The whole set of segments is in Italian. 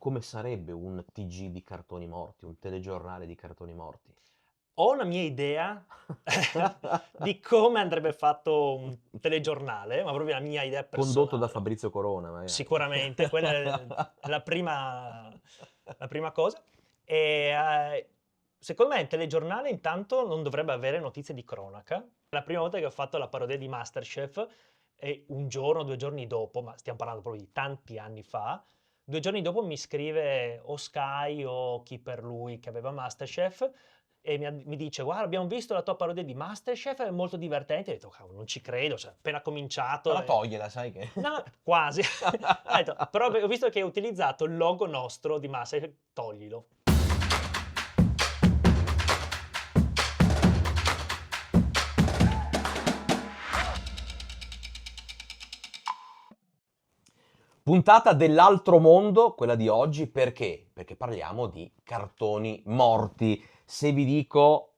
come sarebbe un TG di cartoni morti, un telegiornale di cartoni morti? Ho una mia idea di come andrebbe fatto un telegiornale, ma proprio la mia idea Condotto da personale. Fabrizio Corona magari. Sicuramente, quella è la prima cosa. E, secondo me il telegiornale intanto non dovrebbe avere notizie di cronaca. La prima volta che ho fatto la parodia di MasterChef e 1 giorno, 2 giorni dopo, ma stiam parlando proprio di tanti anni fa, 2 giorni dopo mi scrive o Sky o chi per lui che aveva MasterChef e mi dice: "Guarda, abbiamo visto la tua parodia di MasterChef, è molto divertente." Ho detto: "Cavolo, non ci credo, cioè appena cominciato Però e" togliela, sai che no, quasi. Ho detto: "Però ho visto che hai utilizzato il logo nostro di Masterchef, toglilo." Puntata dell'altro mondo, quella di oggi, perché? Perché parliamo di cartoni morti. Se vi dico,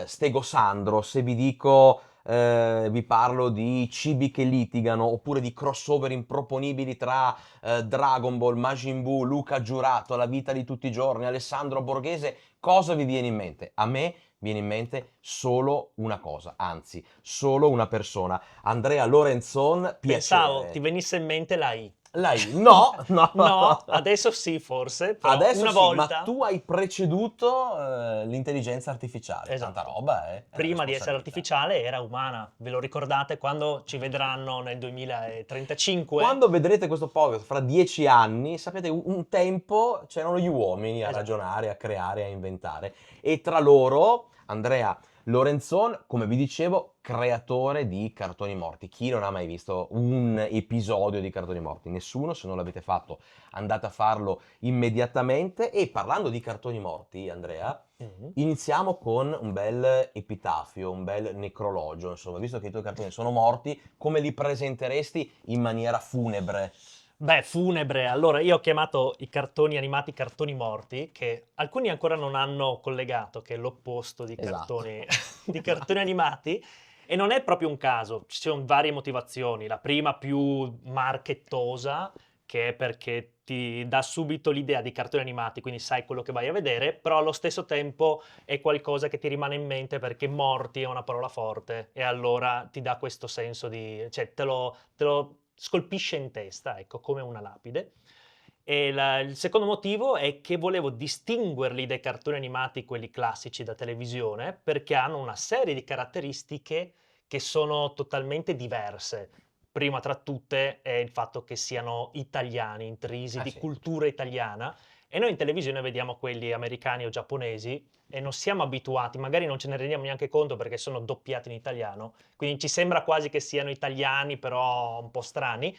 Stego Sandro, se vi dico, vi parlo di cibi che litigano, oppure di crossover improponibili tra Dragon Ball, Majin Buu, Luca Giurato, La vita di tutti i giorni, Alessandro Borghese, cosa vi viene in mente? A me viene in mente solo una cosa, anzi, solo una persona. Andrea Lorenzon, Pensavo ti piacere. venisse in mente la I. Lei no, no. No, adesso sì forse, però Adesso una sì, ma volta tu hai preceduto l'intelligenza artificiale. Tanta esatto. roba, eh? Prima di essere Responsabilità. artificiale era umana. Ve lo ricordate quando ci vedranno nel 2035? Quando vedrete questo podcast fra 10 anni, sapete, un tempo c'erano gli uomini a Esatto. ragionare, a creare, a inventare. E tra loro, Andrea Lorenzon, come vi dicevo, creatore di Cartoni Morti. Chi non ha mai visto un episodio di Cartoni Morti? Nessuno, se non l'avete fatto andate a farlo immediatamente. E parlando di Cartoni Morti, Andrea, Mh-mh. iniziamo con un bel epitafio, un bel necrologio, insomma, visto che i tuoi cartoni sono morti, come li presenteresti in maniera funebre? Beh, funebre. Allora, io ho chiamato i cartoni animati cartoni morti, che alcuni ancora non hanno collegato, che è l'opposto di Esatto, cartoni di cartoni esatto. animati, e non è proprio un caso, ci son varie motivazioni. La prima più marchettosa, che è perché ti dà subito l'idea di cartoni animati, quindi sai quello che vai a vedere, però allo stesso tempo è qualcosa che ti rimane in mente perché morti è una parola forte e allora ti dà questo senso di cioè te lo scolpisce in testa, ecco, come una lapide. E il secondo motivo è che volevo distinguerli dai cartoni animati, quelli classici da televisione, perché hanno una serie di caratteristiche che sono totalmente diverse. Prima tra tutte è il fatto che siano italiani, intrisi Ah di sì. cultura italiana, e noi in televisione vediamo quelli americani o giapponesi e non siamo abituati, magari non ce ne rendiamo neanche conto perché sono doppiati in italiano, quindi ci sembra quasi che siano italiani, però un po' strani.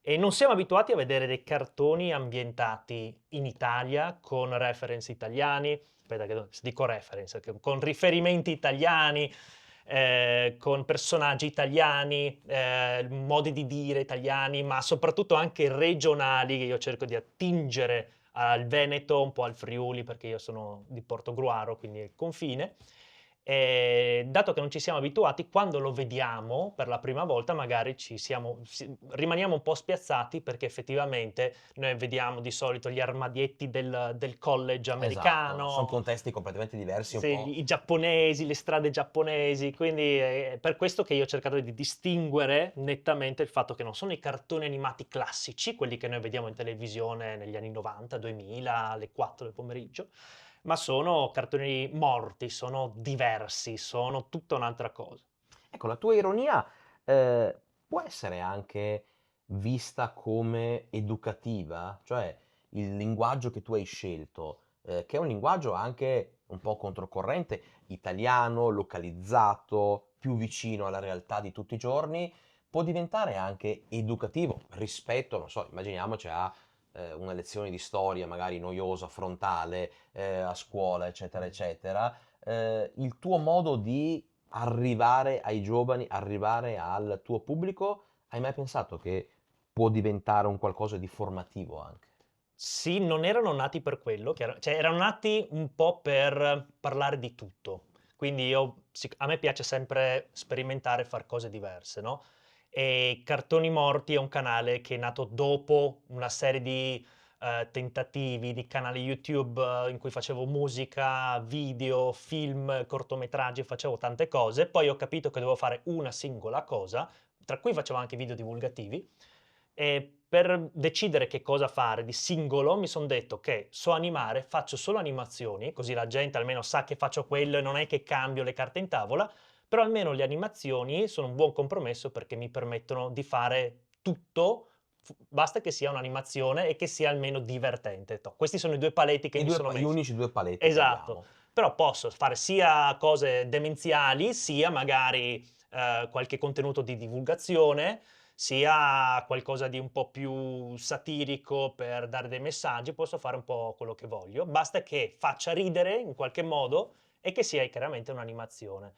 E non siamo abituati a vedere dei cartoni ambientati in Italia con reference italiani, aspetta che se dico reference, con riferimenti italiani, con personaggi italiani, modi di dire italiani, ma soprattutto anche regionali, che io cerco di attingere al Veneto, un po' al Friuli, perché io sono di Portogruaro, quindi è il confine. Dato che non ci siamo abituati, quando lo vediamo per la prima volta magari rimaniamo un po' spiazzati perché effettivamente noi vediamo di solito gli armadietti del college Esatto, son americano, contesti completamente diversi, un po'. sì, i giapponesi, le strade giapponesi, quindi è per questo che io ho cercato di distinguere nettamente il fatto che non sono i cartoni animati classici, quelli che noi vediamo in televisione negli anni '90, 2000, alle 4 del pomeriggio, ma sono cartoni morti, sono diversi, sono tutta un'altra cosa. Ecco, la tua ironia, può essere anche vista come educativa? Cioè, il linguaggio che tu hai scelto, che è un linguaggio anche un po' controcorrente, italiano, localizzato, più vicino alla realtà di tutti i giorni, può diventare anche educativo rispetto, non so, immaginiamoci a, una lezione di storia magari noiosa, frontale, a scuola, eccetera, eccetera. Il tuo modo di arrivare ai giovani, arrivare al tuo pubblico, hai mai pensato che può diventare un qualcosa di formativo anche? Sì, non erano nati per quello, cioè erano nati un po' per parlare di tutto. Quindi a me piace sempre sperimentare e far cose diverse, no, e Cartoni Morti è un canale che è nato dopo una serie di, tentativi di canali YouTube in cui facevo musica, video, film, cortometraggi, facevo tante cose. Poi ho capito che dovevo fare una singola cosa, tra cui facevo anche video divulgativi. E per decidere che cosa fare di singolo mi son detto che so animare, faccio solo animazioni, così la gente almeno sa che faccio quello e non è che cambio le carte in tavola, però almeno le animazioni sono un buon compromesso perché mi permettono di fare tutto, basta che sia un'animazione e che sia almeno divertente. Questi sono i due paletti che mi sono Gli messi. unici 2 paletti che Esatto, abbiamo. però posso fare sia cose demenziali, sia magari qualche contenuto di divulgazione, sia qualcosa di un po' più satirico per dare dei messaggi, posso fare un po' quello che voglio, basta che faccia ridere in qualche modo e che sia chiaramente un'animazione.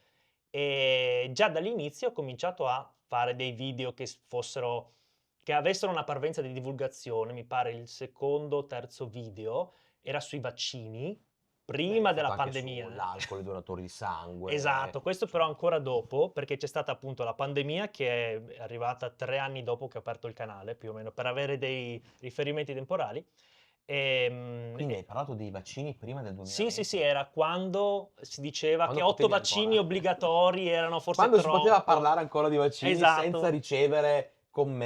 Già dall'inizio ho cominciato a fare dei video che avessero una parvenza di divulgazione, mi pare il secondo o terzo video era sui vaccini, Beh, l'hai prima della fatto anche pandemia. sull'alcol, i donatori di sangue, Esatto, questo però insomma. ancora dopo, perché c'è stata appunto la pandemia che è arrivata 3 anni dopo che ho aperto il canale, più o meno, per avere dei riferimenti temporali. Quindi hai E parlato dei vaccini prima del sì, sì, sì, 2020? era quando si diceva che Quando 8 potevi vaccini ancora obbligatori erano forse quando si poteva troppo. parlare ancora di vaccini senza Esatto. ricevere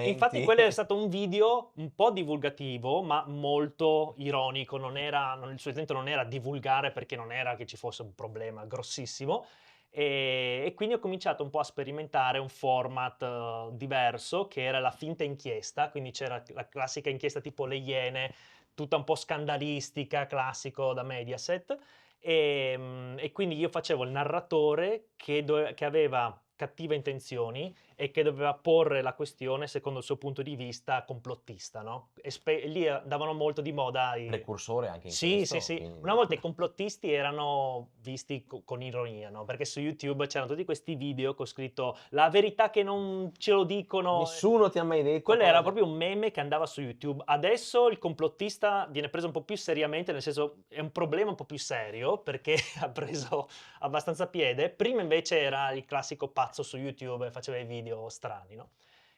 Infatti commenti. quello è stato un video un po' divulgativo, ma molto ironico, il suo intento non era divulgare perché non era che ci fosse un problema grossissimo, e quindi ho cominciato un po' a sperimentare un format diverso che era la finta inchiesta, quindi c'era la classica inchiesta tipo Le Iene, tutta un po' scandalistica, classico da Mediaset, e quindi io facevo il narratore che aveva cattive intenzioni e che doveva porre la questione secondo il suo punto di vista complottista, no, e lì andavano molto di moda i. Precursore anche in Sì, sì, questo, sì. Una quindi volta i complottisti erano visti con ironia, no, perché su YouTube c'erano tutti questi video con scritto: "La verità che non ce lo dicono", nessuno ti ha mai detto quello era cose. proprio un meme che andava su YouTube. Adesso il complottista viene preso un po' più seriamente, nel senso è un problema un po' più serio, perché ha preso abbastanza piede. Prima invece era il classico pazzo su YouTube e faceva i video strani, no,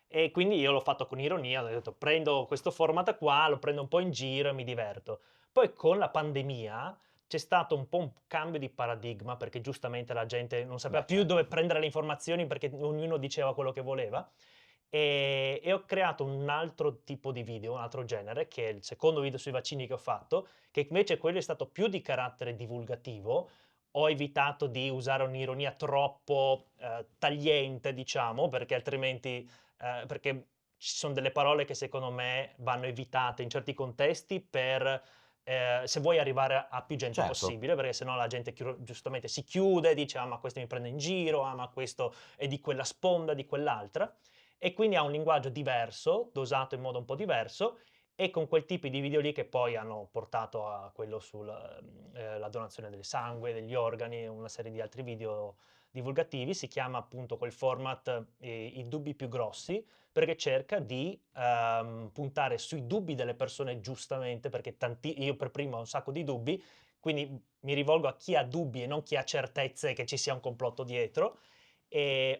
e quindi io l'ho fatto con ironia, ho detto: "Prendo questo format qua, lo prendo un po' in giro e mi diverto". Poi con la pandemia c'è stato un po' un cambio di paradigma, perché giustamente la gente non sapeva Beh, più certo. dove prendere le informazioni perché ognuno diceva quello che voleva, e ho creato un altro tipo di video, un altro genere, che è il secondo video sui vaccini che ho fatto, che invece quello è stato più di carattere divulgativo. Ho evitato di usare un'ironia troppo, tagliente diciamo, perché altrimenti perché ci son delle parole che secondo me vanno evitate in certi contesti per se vuoi arrivare a più gente Certo. possibile, perché se no la gente giustamente si chiude, dice: "Ah, ma questo mi prende in giro, ah, ma questo è di quella sponda, di quell'altra", e quindi ha un linguaggio diverso, dosato in modo un po' diverso, e con quel tipi di video lì che poi hanno portato a quello la donazione del sangue, degli organi e una serie di altri video divulgativi. Si chiama appunto quel format, "I dubbi più grossi", perché cerca di, puntare sui dubbi delle persone giustamente, perché io per primo ho un sacco di dubbi, quindi mi rivolgo a chi ha dubbi e non chi ha certezze che ci sia un complotto dietro.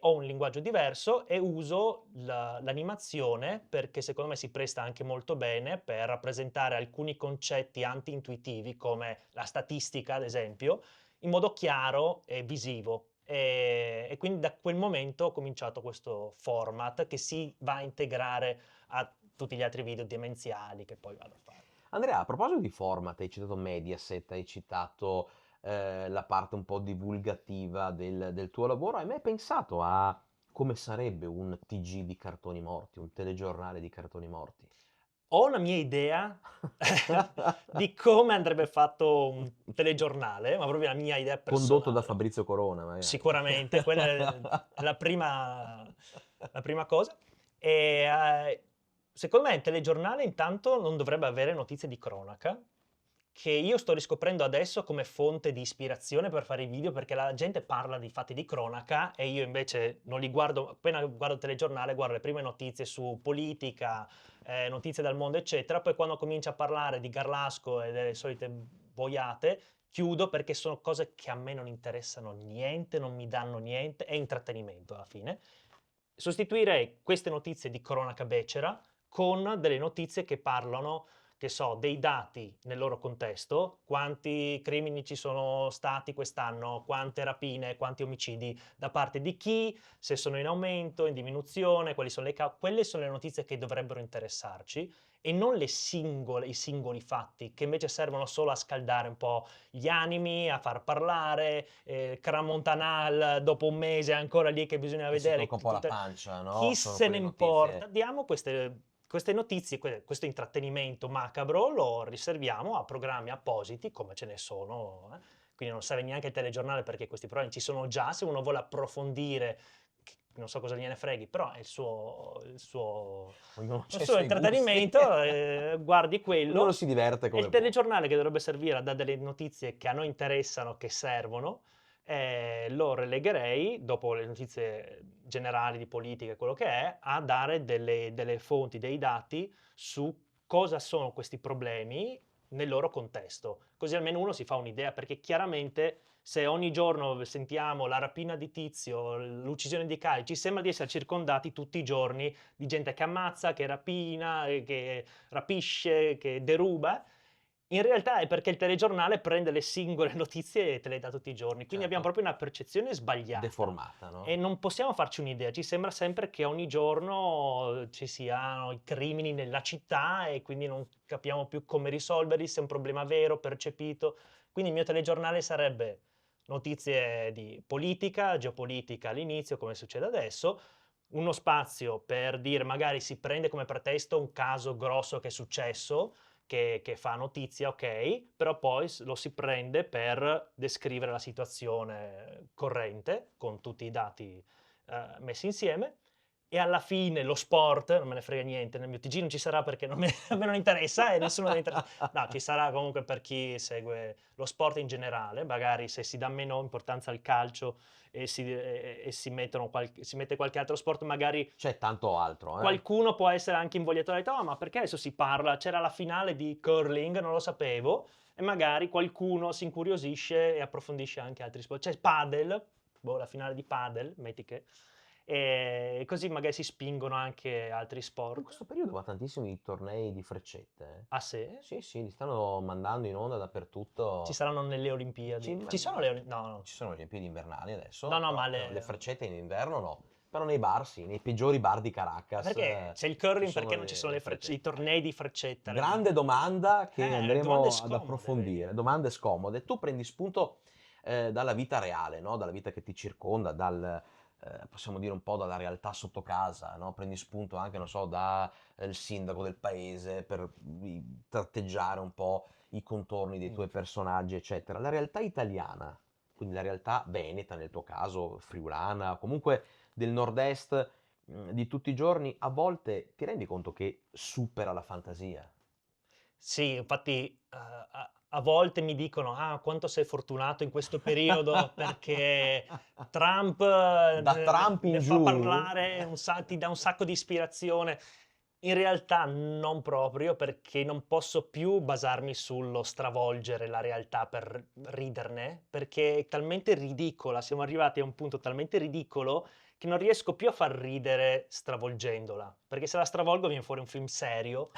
Ho un linguaggio diverso e uso l'animazione perché secondo me si presta anche molto bene per rappresentare alcuni concetti anti-intuitivi, come la statistica ad esempio, in modo chiaro e visivo. E quindi da quel momento ho cominciato questo format che si va a integrare a tutti gli altri video demenziali che poi vado a fare. Andrea, a proposito di format, hai citato Mediaset, hai citato, la parte un po' divulgativa del tuo lavoro. Hai mai pensato a come sarebbe un TG di cartoni morti, un telegiornale di cartoni morti? Ho una mia idea di come andrebbe fatto un telegiornale, ma proprio la mia idea Condotto da personale. Fabrizio Corona magari. Sicuramente, quella è la prima cosa. E, secondo me il telegiornale intanto non dovrebbe avere notizie di cronaca, che io sto riscoprendo adesso come fonte di ispirazione per fare i video, perché la gente parla di fatti di cronaca e io invece non li guardo. Appena guardo il telegiornale guardo le prime notizie su politica, notizie dal mondo eccetera, poi quando comincia a parlare di Garlasco e delle solite boiate, chiudo perché sono cose che a me non interessano niente, non mi danno niente, è intrattenimento alla fine. Sostituirei queste notizie di cronaca becera con delle notizie che parlano che so, dei dati nel loro contesto, quanti crimini ci sono stati quest'anno, quante rapine, quanti omicidi, da parte di chi, se sono in aumento, in diminuzione, quali sono quelle sono le notizie che dovrebbero interessarci e non i singoli fatti che invece servono solo a scaldare un po' gli animi, a far parlare, Cramontanal dopo un mese è ancora lì che bisogna Che si vedere tocca un po' la pancia, chi no? Sono se ne quelle importa, notizie. diamo queste notizie, questo intrattenimento macabro lo riserviamo a programmi appositi come ce ne sono, quindi non serve neanche il telegiornale perché questi programmi ci sono già, se uno vuole approfondire, non so cosa gliene freghi, però è Ognuno il c'ha i suo suoi gusti. intrattenimento, guardi Ognuno quello. si diverte E il come può. telegiornale che dovrebbe servire a dare delle notizie che a noi interessano, che servono, lo relegherei, dopo le notizie generali di politica e quello che è, a dare delle fonti, dei dati su cosa sono questi problemi nel loro contesto. Così almeno uno si fa un'idea, perché chiaramente se ogni giorno sentiamo la rapina di Tizio, l'uccisione di Caio, ci sembra di essere circondati tutti i giorni di gente che ammazza, che rapina, che rapisce, che deruba. In realtà è perché il telegiornale prende le singole notizie e te le dà tutti i giorni, quindi abbiamo Certo, proprio una percezione sbagliata deformata, e no? non possiamo farci un'idea, ci sembra sempre che ogni giorno ci siano i crimini nella città e quindi non capiamo più come risolverli, se è un problema vero, percepito. Quindi il mio telegiornale sarebbe notizie di politica, geopolitica all'inizio, come succede adesso, uno spazio per dire, magari si prende come pretesto un caso grosso che è successo, che fa notizia, ok, però poi lo si prende per descrivere la situazione corrente con tutti i dati messi insieme e alla fine lo sport, non me ne frega niente, nel mio TG non ci sarà perché a me non interessa e nessuno deve interessare. No, ci sarà comunque per chi segue lo sport in generale, magari se si dà meno importanza al calcio e si mette qualche altro sport, magari C'è tanto altro, eh? qualcuno può essere anche invogliato, ha detto, "Ah, ma perché adesso si parla? C'era la finale di curling, non lo sapevo", e magari qualcuno si incuriosisce e approfondisce anche altri sport. C'è padel, boh, la finale di padel, metti che, e così magari si spingono anche altri In sport. questo periodo va tantissimi tornei di freccette, eh. Ah sì? Sì, sì, li stanno mandando in onda Ci dappertutto. saranno nelle Ci, Olimpiadi. ma- Ci sono le Olimpiadi? No, no. ci sono le Olimpiadi invernali No, adesso, no, però ma le freccette in inverno no. Però nei bar sì, nei peggiori bar di Caracas perché c'è il ci curling, sono perché non ci sono le i freccette. tornei di freccetta? Grande domanda che Domande andremo ad scomode, vedi? approfondire, domande scomode. Tu prendi spunto dalla vita reale, no? Dalla vita che ti circonda, possiamo dire un po' dalla realtà sotto casa, no? Prendi spunto anche, non so, da il sindaco del paese per tratteggiare un po' i contorni dei Mm. tuoi personaggi, eccetera. La realtà italiana, quindi la realtà veneta nel tuo caso, friulana, comunque del nord-est di tutti i giorni, a volte ti rendi conto che supera la fantasia? Sì, infatti a volte mi dicono: "Ah, quanto sei fortunato in questo periodo perché Trump Da Trump in ne fa giù? parlare ti dà un sacco di ispirazione". In realtà non proprio, perché non posso più basarmi sullo stravolgere la realtà per riderne, perché è talmente ridicola, siamo arrivati a un punto talmente ridicolo che non riesco più a far ridere stravolgendola, perché se la stravolgo viene fuori un film serio,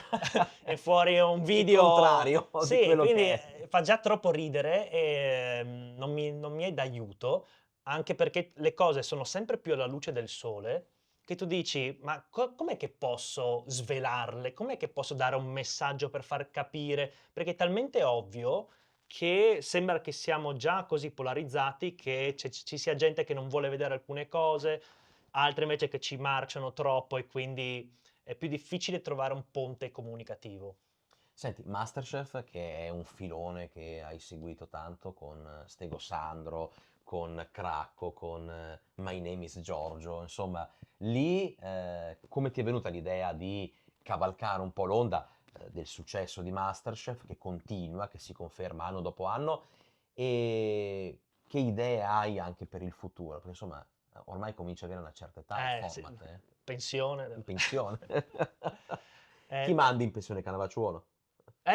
è fuori un Il video, contrario di sì, quello quindi che è. fa già troppo ridere e non mi è d'aiuto, anche perché le cose sono sempre più alla luce del sole, che tu dici: "Ma com'è che posso svelarle? Com'è che posso dare un messaggio per far capire?" Perché è talmente ovvio che sembra che siamo già così polarizzati che ci sia gente che non vuole vedere alcune cose, altre invece che ci marciano troppo e quindi è più difficile trovare un ponte comunicativo. Senti, Masterchef, che è un filone che hai seguito tanto con Stego Sandro, con Cracco, con My Name is Giorgio, insomma, lì come ti è venuta l'idea di cavalcare un po' l'onda del successo di Masterchef che continua, che si conferma anno dopo anno e che idee hai anche per il futuro? Perché insomma, ormai comincia ad avere una certa età il Sì, format, eh? pensione. In pensione. Chi Ma mandi in pensione Cannavacciuolo?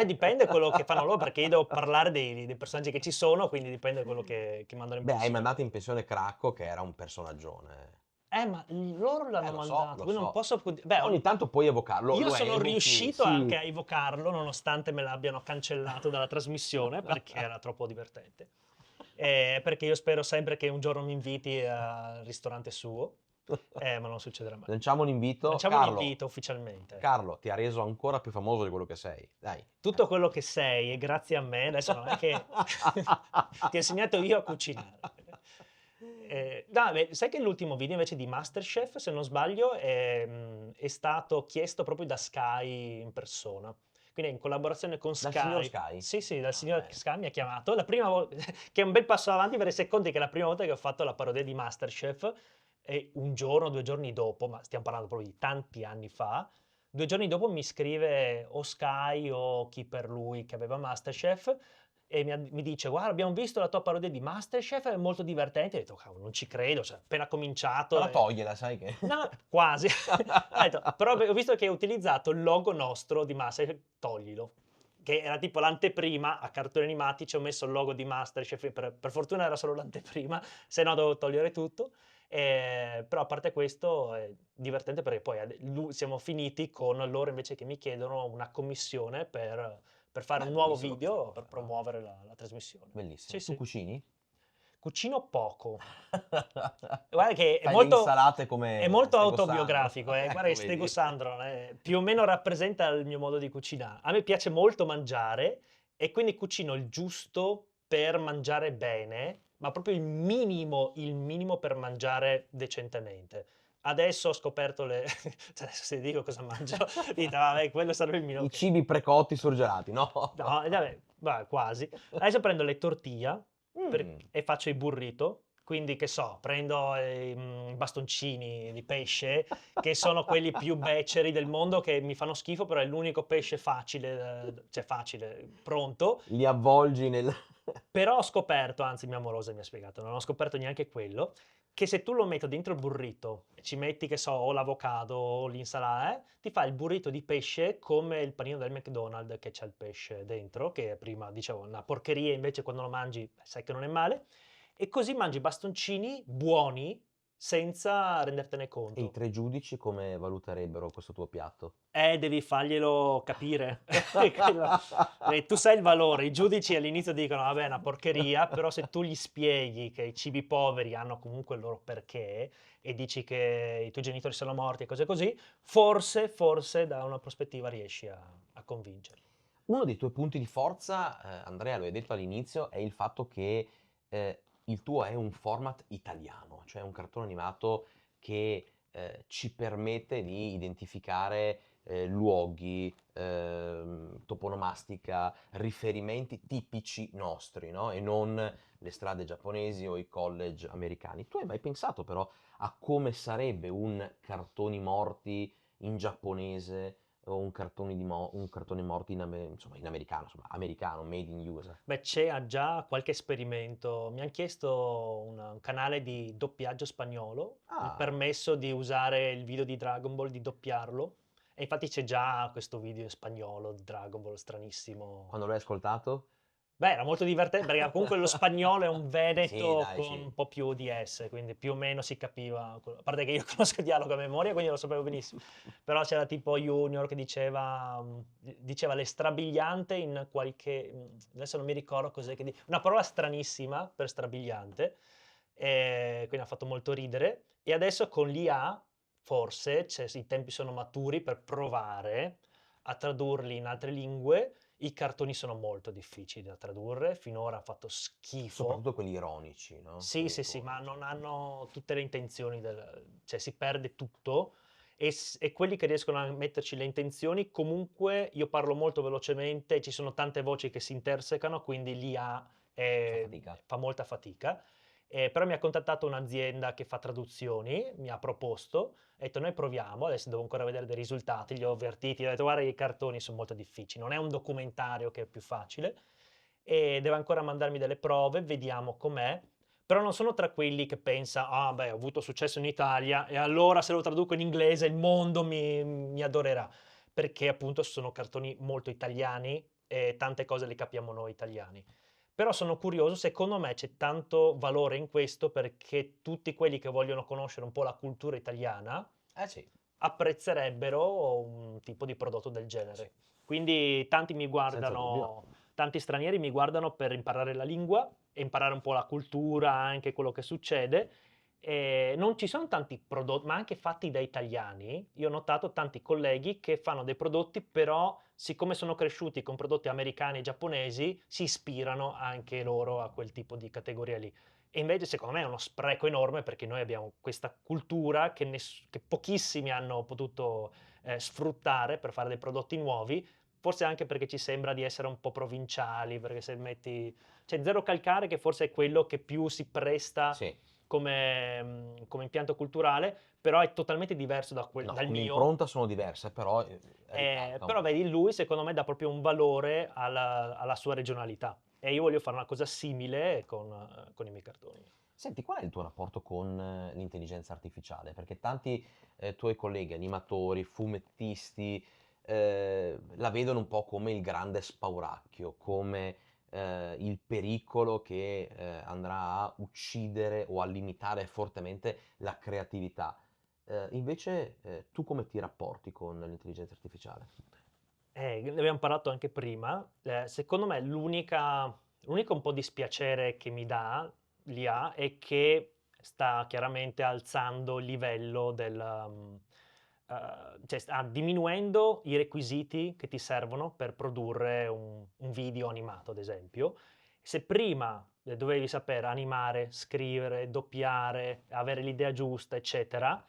dipende quello che fanno loro, perché io devo parlare dei personaggi che ci sono, quindi dipende quello che mandano in Beh, hai pensione. mandato in pensione Cracco che era un personaggione. Ma loro l'hanno Lo so, mandato, lo quindi non so. posso... Beh, Ogni tanto puoi evocarlo, io lo sono evochi, riuscito sì. anche a evocarlo, nonostante me l'abbiano cancellato dalla trasmissione, perché era troppo divertente. Perché io spero sempre che un giorno mi inviti al ristorante suo, ma non succederà mai. Lanciamo un invito. Lanciamo un invito ufficialmente. Carlo, ti ha reso ancora più famoso di quello che sei. Dai. Tutto quello che sei è grazie a me, adesso non è che ti ho insegnato io a cucinare. No, beh, sai che l'ultimo video invece di MasterChef, se non sbaglio, è stato chiesto proprio da Sky in persona. Quindi in collaborazione con Dal signor Sky. Sky? Sì, sì, dal Ah, signor bene. Sky mi ha chiamato. La prima volta, che è un bel passo avanti perché se conti che è la prima volta che ho fatto la parodia di MasterChef e un giorno, 2 giorni dopo, ma stiamo parlando proprio di tanti anni fa, 2 giorni dopo mi scrive o Sky o chi per lui che aveva MasterChef e mi dice guarda abbiamo visto la tua parodia di MasterChef, è molto divertente. Ho detto cavolo non ci credo, cioè, appena cominciato Però togliela, sai che... no, quasi. Ho detto, però ho visto che hai utilizzato il logo nostro di Masterchef, toglilo. Che era tipo l'anteprima, a cartoni animati ci ho messo il logo di Masterchef, per fortuna era solo l'anteprima, se no dovevo togliere tutto. Però a parte questo è divertente perché poi siamo finiti con loro invece che mi chiedono una commissione per fare un nuovo bellissima questa video cosa, per però. promuovere la trasmissione. Bellissimo. Sì, Tu sì. cucini? Cucino poco. Guarda che Fai le insalate è come molto Stego Sandro. autobiografico, guarda che Stego Vedi? Sandro più o meno rappresenta il mio modo di cucinare. A me piace molto mangiare e quindi cucino il giusto per mangiare bene, ma proprio il minimo per mangiare decentemente. Adesso ho scoperto cioè adesso se dico cosa mangio, dite vabbè quello sarebbe il mio... I cibi precotti surgelati, no? No, vabbè, quasi. Adesso prendo le tortilla Mm. e faccio i burrito. Quindi, che so, prendo i bastoncini di pesce, che sono quelli più beceri del mondo, che mi fanno schifo, però è l'unico pesce facile, cioè facile, pronto. Li avvolgi nel... Però ho scoperto, anzi mia amorosa mi ha spiegato, non ho scoperto neanche quello, che se tu lo metti dentro il burrito e ci metti, che so, o l'avocado o l'insalata, ti fa il burrito di pesce come il panino del McDonald's che c'ha il pesce dentro, che prima dicevo una porcheria, invece quando lo mangi sai che non è male, e così mangi bastoncini buoni senza rendertene E i conto. tre giudici come valuterebbero questo tuo piatto? Devi farglielo capire. Tu sai il valore, i giudici all'inizio dicono vabbè è una porcheria, però se tu gli spieghi che i cibi poveri hanno comunque il loro perché e dici che i tuoi genitori sono morti e cose così, forse da una prospettiva riesci a convincerli. Uno dei tuoi punti di forza, Andrea, lo hai detto all'inizio, è il fatto che il tuo è un format italiano, cioè un cartone animato che ci permette di identificare luoghi, toponomastica, riferimenti tipici nostri, no? E non le strade giapponesi o i college americani. Tu hai mai pensato però a come sarebbe un cartoni morti in giapponese? O un cartone morto insomma, in americano, insomma, americano, made in USA. Beh, c'è già qualche esperimento. Mi han chiesto un canale di doppiaggio spagnolo, il Ah, permesso di usare il video di Dragon Ball, di doppiarlo. E infatti c'è già questo video in spagnolo di Dragon Ball stranissimo. quando l'hai ascoltato? Beh, era molto divertente perché comunque lo spagnolo è un Sì, veneto dai, con sì. un po' più di S, quindi più o meno si capiva. A parte che io conosco il dialogo a memoria, quindi lo sapevo benissimo. Però c'era tipo Junior che diceva le strabiliante in qualche... adesso non mi ricordo cos'è che una parola stranissima per strabiliante, e quindi ha fatto molto ridere. E adesso con l'IA, forse, i tempi sono maturi per provare a tradurli in altre lingue. I cartoni sono molto difficili da tradurre, finora ha fatto schifo. Soprattutto quelli ironici, no? Sì, Quelli sì, sì, ma ironici. non hanno tutte le intenzioni cioè si perde tutto e quelli che riescono a metterci le intenzioni, comunque io parlo molto velocemente, ci sono tante voci che si intersecano, quindi l'IA Fa fatica. fa molta fatica. Però mi ha contattato un'azienda che fa traduzioni, mi ha proposto, ha detto noi proviamo, adesso devo ancora vedere dei risultati, li ho avvertiti, ho detto guarda i cartoni sono molto difficili, non è un documentario che è più facile e deve ancora mandarmi delle prove, vediamo com'è, però non sono tra quelli che pensa, ah beh, ho avuto successo in Italia e allora se lo traduco in inglese il mondo mi adorerà, perché appunto sono cartoni molto italiani e tante cose le capiamo noi italiani. Però sono curioso, secondo me c'è tanto valore in questo perché tutti quelli che vogliono conoscere un po' la cultura italiana Eh sì, apprezzerebbero un tipo di prodotto del sì, genere. Quindi tanti mi senza dubbio. guardano, tanti stranieri mi guardano per imparare la lingua e imparare un po' la cultura, anche quello che succede. E non ci sono tanti prodotti, ma anche fatti da italiani. Io ho notato tanti colleghi che fanno dei prodotti, però siccome sono cresciuti con prodotti americani e giapponesi, si ispirano anche loro a quel tipo di categoria lì. E invece secondo me è uno spreco enorme perché noi abbiamo questa cultura che pochissimi hanno potuto sfruttare per fare dei prodotti nuovi, forse anche perché ci sembra di essere un po' provinciali, perché se metti... C'è Zero Calcare che forse è quello che più si presta Sì. come impianto culturale, però è totalmente diverso No, dal come mio. impronta sono diverse, però ricalca un Però po'. vedi, lui secondo me dà proprio un valore alla sua regionalità e io voglio fare una cosa simile con i miei cartoni. Senti, qual è il tuo rapporto con l'intelligenza artificiale? Perché tanti tuoi colleghi, animatori, fumettisti, la vedono un po' come il grande spauracchio, come il pericolo che andrà a uccidere o a limitare fortemente la creatività. Invece, tu come ti rapporti con l'intelligenza artificiale? Ne abbiamo parlato anche prima. Secondo me l'unico un po' dispiacere che mi dà l'IA è che sta chiaramente alzando il livello cioè sta diminuendo i requisiti che ti servono per produrre un video animato, ad esempio. Se prima dovevi sapere animare, scrivere, doppiare, avere l'idea giusta, eccetera,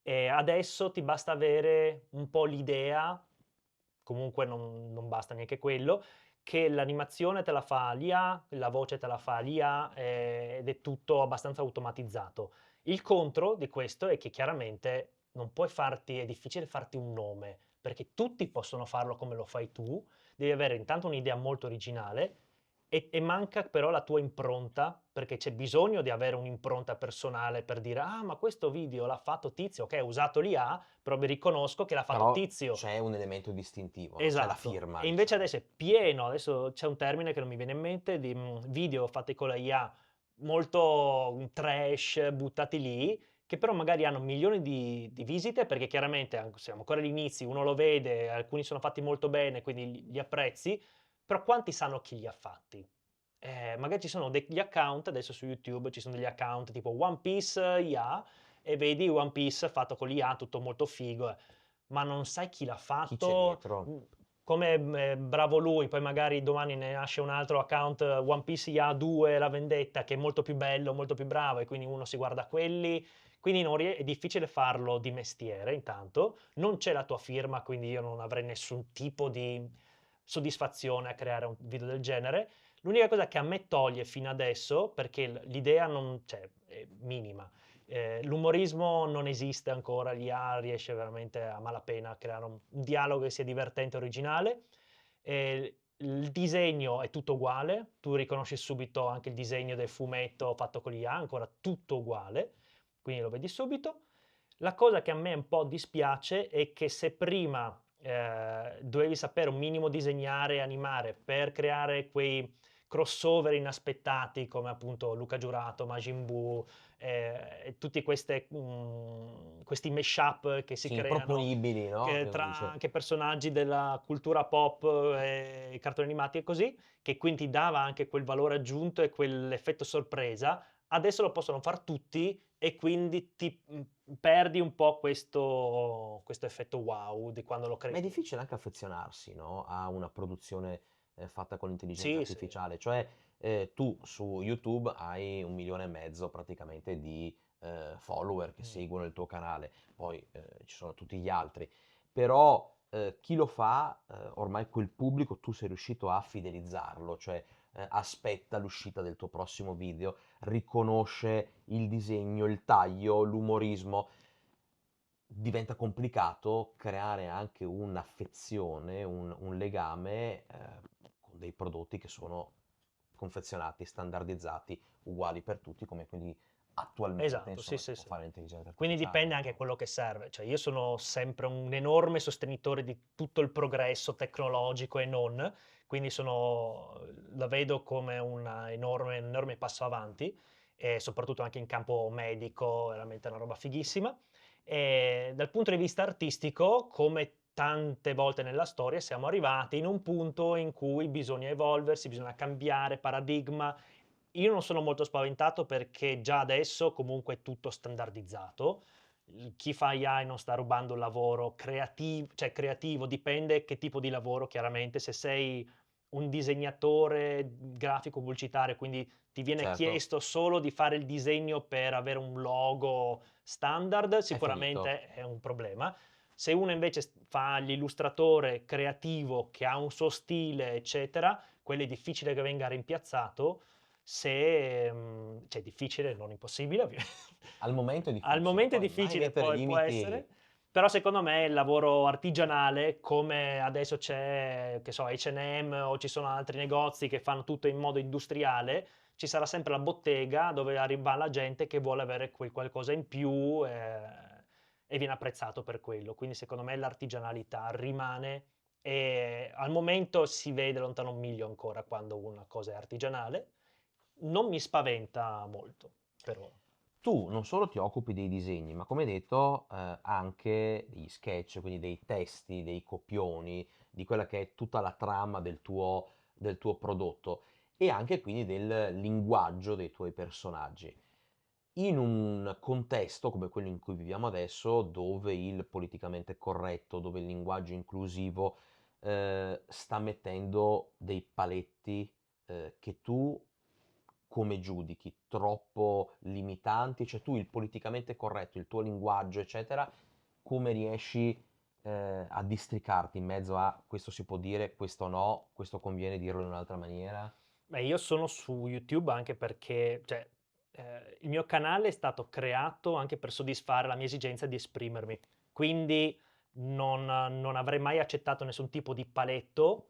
adesso ti basta avere un po' l'idea, comunque non basta neanche quello, che l'animazione te la fa l'IA, la voce te la fa l'IA, ed è tutto abbastanza automatizzato. Il contro di questo è che chiaramente non puoi farti è difficile farti un nome, perché tutti possono farlo come lo fai tu, devi avere intanto un'idea molto originale e manca però la tua impronta, perché c'è bisogno di avere un'impronta personale per dire: "Ah, ma questo video l'ha fatto Tizio, okay, ho usato l'IA, però mi riconosco che l'ha fatto Però Tizio". c'è un elemento distintivo, no? C'è la Esatto. firma, E invece diciamo. adesso è pieno, adesso c'è un termine che non mi viene in mente, di, video fatti con la IA molto, trash, buttati lì, che però magari hanno milioni di visite, perché chiaramente siamo ancora agli inizi, uno lo vede, alcuni sono fatti molto bene, quindi li apprezzi, però quanti sanno chi li ha fatti? Magari ci sono degli account, adesso su YouTube ci sono degli account tipo One Piece IA, e vedi One Piece fatto con l'IA, tutto molto figo, ma non sai chi l'ha Chi c'è fatto, dietro? come, bravo lui, poi magari domani ne nasce un altro account, One Piece IA 2 La Vendetta, che è molto più bello, molto più bravo, e quindi uno si guarda quelli, quindi non rie è difficile farlo di mestiere intanto, non c'è la tua firma, quindi io non avrei nessun tipo di soddisfazione a creare un video del genere. L'unica cosa che a me toglie fino adesso, perché l'idea non cioè, è minima, l'umorismo non esiste ancora, l'IA riesce veramente a malapena a creare un dialogo che sia divertente e originale. Il disegno è tutto uguale, tu riconosci subito anche il disegno del fumetto fatto con l'IA, ancora tutto uguale, quindi lo vedi subito. La cosa che a me un po' dispiace è che se prima dovevi sapere un minimo disegnare e animare per creare quei crossover inaspettati come appunto Luca Giurato, Majin Buu, e tutti questi mashup che si Sì, creano improponibili, no? che Che uno tra dice. anche personaggi della cultura pop e cartoni animati e così, che quindi dava anche quel valore aggiunto e quell'effetto sorpresa. Adesso lo possono far tutti e quindi perdi un po' questo effetto wow di quando lo Ma crei è tu. difficile anche affezionarsi, no, a una produzione, fatta con l'intelligenza Sì, sì. artificiale. Cioè, tu su YouTube hai 1,5 milioni praticamente di, follower che Mh. seguono il tuo canale, poi, ci sono tutti gli altri. Però, chi lo fa, ormai quel pubblico tu sei riuscito a fidelizzarlo, cioè, aspetta l'uscita del tuo prossimo video, riconosce il disegno, il taglio, l'umorismo. Diventa complicato creare anche un'affezione, un legame, con dei prodotti che sono confezionati, standardizzati, uguali per tutti, come quelli attualmente, Esatto, sì, insomma, che sì, può sì. fare l'intelligenza Quindi artificiale, dipende anche no? quello che serve. Cioè io sono sempre un enorme sostenitore di tutto il progresso tecnologico e non, quindi la vedo come un enorme passo avanti, e soprattutto anche in campo medico, veramente una roba fighissima. E dal punto di vista artistico, come tante volte nella storia, siamo arrivati in un punto in cui bisogna evolversi, bisogna cambiare paradigma. Io non sono molto spaventato perché già adesso comunque è tutto standardizzato. Chi fa AI non sta rubando il lavoro cioè creativo, dipende che tipo di lavoro chiaramente. Se sei un disegnatore grafico pubblicitario, quindi ti viene Certo, chiesto solo di fare il disegno per avere un logo standard, è finito. sicuramente è un problema. Se uno invece fa l'illustratore creativo che ha un suo stile, eccetera, quello è difficile che venga rimpiazzato. Se cioè difficile, non impossibile ovvia Al momento è al difficile, momento è poi mai difficile, mettere può limiti. essere, però secondo me il lavoro artigianale, come adesso c'è, che so, H&M o ci sono altri negozi che fanno tutto in modo industriale, ci sarà sempre la bottega dove arriva la gente che vuole avere quel qualcosa in più, e viene apprezzato per quello. Quindi secondo me l'artigianalità rimane, e al momento si vede lontano un miglio ancora quando una cosa è artigianale. Non mi spaventa molto, per ora. Tu non solo ti occupi dei disegni, ma come detto, anche degli sketch, quindi dei testi, dei copioni, di quella che è tutta la trama del tuo prodotto e anche quindi del linguaggio dei tuoi personaggi. In un contesto come quello in cui viviamo adesso, dove il politicamente corretto, dove il linguaggio inclusivo, sta mettendo dei paletti, che tu come giudichi? Troppo limitanti? Cioè tu il politicamente corretto, il tuo linguaggio, eccetera, come riesci, a districarti in mezzo a questo si può dire, questo no, questo conviene dirlo in un'altra maniera? Beh, io sono su YouTube anche perché, cioè, il mio canale è stato creato anche per soddisfare la mia esigenza di esprimermi. Quindi non avrei mai accettato nessun tipo di paletto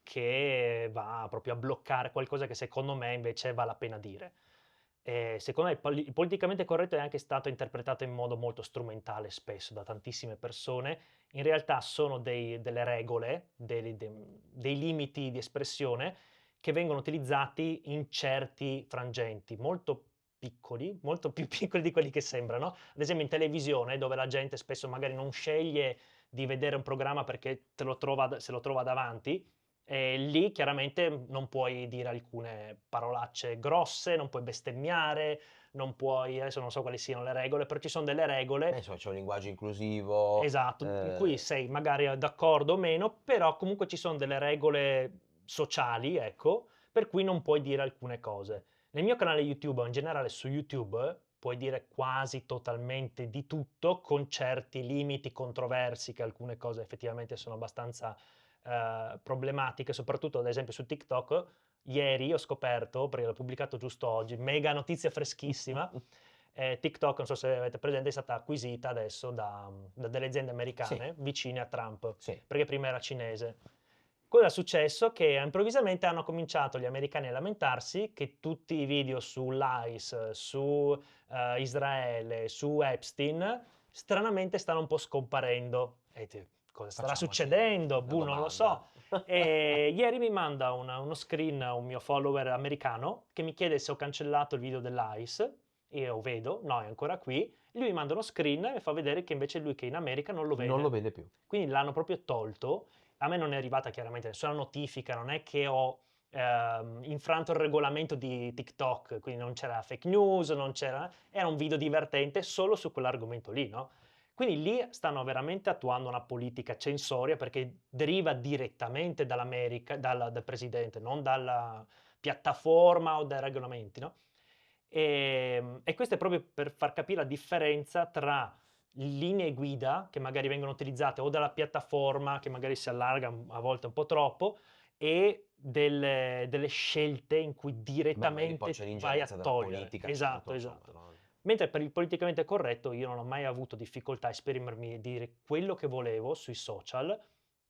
che va proprio a bloccare qualcosa che secondo me invece vale la pena dire. Secondo me il politicamente corretto è anche stato interpretato in modo molto strumentale spesso da tantissime persone. In realtà sono delle regole, dei limiti di espressione che vengono utilizzati in certi frangenti, molto piccoli, molto più piccoli di quelli che sembrano. Ad esempio in televisione, dove la gente spesso magari non sceglie di vedere un programma perché se lo trova davanti, lì chiaramente non puoi dire alcune parolacce grosse, non puoi bestemmiare, non puoi, adesso non so quali siano le regole, però ci sono delle Beh, regole. insomma c'è un linguaggio inclusivo, Esatto, in cui sei magari d'accordo o meno, però comunque ci sono delle regole sociali, ecco, per cui non puoi dire alcune cose. Nel mio canale YouTube, o in generale su YouTube, puoi dire quasi totalmente di tutto, con certi limiti controversi, che alcune cose effettivamente sono abbastanza problematiche, soprattutto ad esempio su TikTok. Ieri ho scoperto, perché l'ho pubblicato giusto oggi, mega notizia freschissima. TikTok, non so se avete presente, è stata acquisita adesso da delle aziende sì, americane vicine a Trump, sì. perché prima era cinese. Cosa è successo? Che improvvisamente hanno cominciato gli americani a lamentarsi che tutti i video sull'ICE, su Israele, su Epstein, stranamente stanno un po' scomparendo. E cosa starà Facciamoci succedendo? una Boh, non lo so. domanda. E ieri mi manda uno screen un mio follower americano che mi chiede se ho cancellato il video dell'ICE. Io vedo, no, è ancora qui. Lui mi manda uno screen e fa vedere che invece lui che è in America non lo Non lo vede. vede più. Quindi l'hanno proprio tolto. A me non è arrivata chiaramente nessuna notifica, non è che ho infranto il regolamento di TikTok, quindi non c'era fake news, non c'era, era un video divertente solo su quell'argomento lì, no? Quindi lì stanno veramente attuando una politica censoria perché deriva direttamente dall'America, dal presidente, non dalla piattaforma o dai regolamenti, no? E questo è proprio per far capire la differenza tra linee guida che magari vengono utilizzate o dalla piattaforma, che magari si allarga a volte un po' troppo, e delle scelte in cui Beh, ma lì poi direttamente c'è vai a l'ingerenza della togliere. politica, Esatto, certo, insomma, esatto. no? Mentre per il politicamente corretto io non ho mai avuto difficoltà a esprimermi e dire quello che volevo sui social,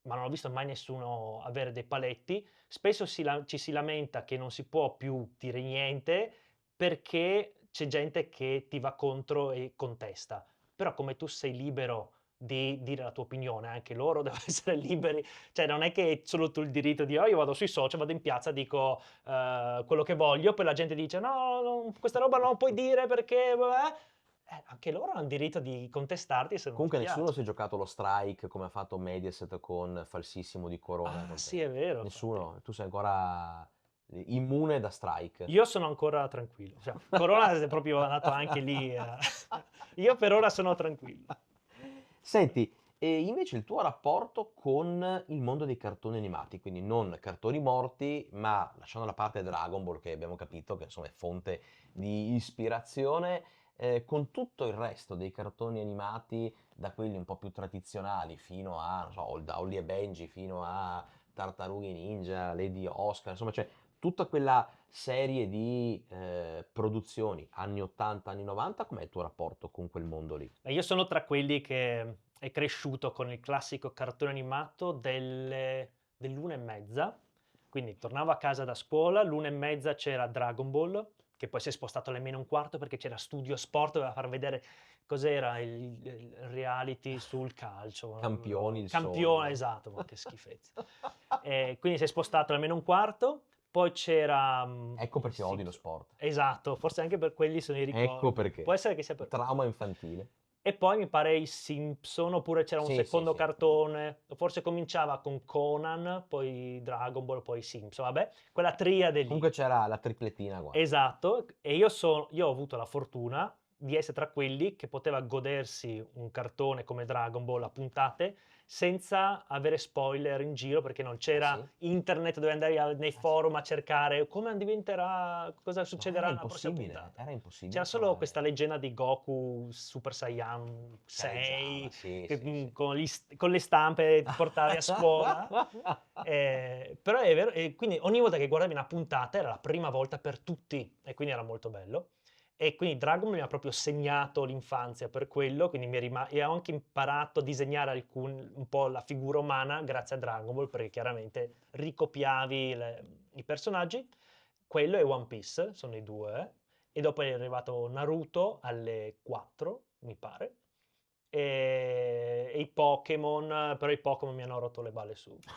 ma non ho visto mai nessuno avere dei paletti. Spesso ci si lamenta che non si può più dire niente perché c'è gente che ti va contro e contesta. Però come tu sei libero di dire la tua opinione, anche loro devono essere liberi, cioè non è che hai solo tu il diritto di: "Oh, io vado sui social, vado in piazza, dico, quello che voglio", poi la gente dice: "No, questa roba non puoi dire perché anche loro hanno il diritto di contestarti se non ti Comunque nessuno piace. si è giocato lo strike come ha fatto Mediaset con Falsissimo di Corona Ah, col sì, è tempo. vero, infatti. Nessuno, tu sei ancora immune da strike. Io sono ancora tranquillo, cioè Corona è proprio andato anche lì io per ora sono tranquillo. Senti, e invece il tuo rapporto con il mondo dei cartoni animati, quindi non cartoni morti, ma lasciando da parte Dragon Ball, che abbiamo capito che insomma è fonte di ispirazione, con tutto il resto dei cartoni animati, da quelli un po' più tradizionali fino a, non so, da Holly e Benji fino a Tartarughe Ninja, Lady Oscar, insomma, cioè tutta quella serie di produzioni anni 80, anni 90, com'è il tuo rapporto con quel mondo lì? E io sono tra quelli che è cresciuto con il classico cartone animato dell'1:30, quindi tornavo a casa da scuola, l'1:30 c'era Dragon Ball, che poi si è spostato alle -1/4 perché c'era Studio Sport, doveva far vedere cos'era il reality sul calcio, Campioni, il Campione, sogno. esatto, ma che schifezza. Quindi si è spostato alle -1/4, poi c'era, Ecco i perché odi lo Simpson. sport. Esatto, forse anche per quelli sono i Ecco ricordi. Può perché. essere che sia per quello. Trauma infantile. E poi mi pare i Simpson, oppure c'era un Sì, sì, secondo sì. cartone, forse cominciava con Conan, poi Dragon Ball, poi i Simpson, vabbè, quella triade lì. Comunque c'era la triplettina uguale. Esatto, e io ho avuto la fortuna di essere tra quelli che poteva godersi un cartone come Dragon Ball a puntate, senza avere spoiler in giro, perché non Ah c'era sì? internet dove andare nei Ah sì. forum a cercare come diventerà, cosa No, era succederà nella prossima impossibile, puntata. era impossibile C'era solo trovare questa leggenda di Goku Super Saiyan che aleggiava, 6 sì, che, sì, sì. con le stampe ti portavi a scuola. Però è vero, e quindi ogni volta che guardavi una puntata era la prima volta per tutti e quindi era molto bello. E quindi Dragon Ball mi ha proprio segnato l'infanzia per quello, quindi e ho anche imparato a disegnare un po' la figura umana grazie a Dragon Ball, perché chiaramente ricopiavi i personaggi. Quello e One Piece sono i due, e dopo è arrivato Naruto alle 4, mi pare. E i Pokémon, però i Pokémon mi hanno rotto le balle subito,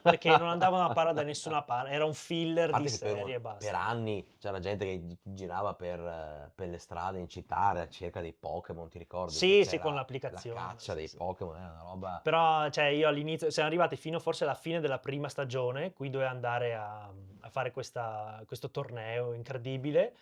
perché non andavano da nessuna parte, era un A filler di parte che poi serie e per basta. anni c'era gente che girava per le strade in città alla ricerca dei Pokémon, ti ricordi che Sì, sì, con c'era la l'applicazione, caccia sì, dei sì. Pokémon, era una roba. Però, cioè, io all'inizio siamo arrivati fino forse alla fine della prima stagione, qui doveva andare a fare questo torneo incredibile,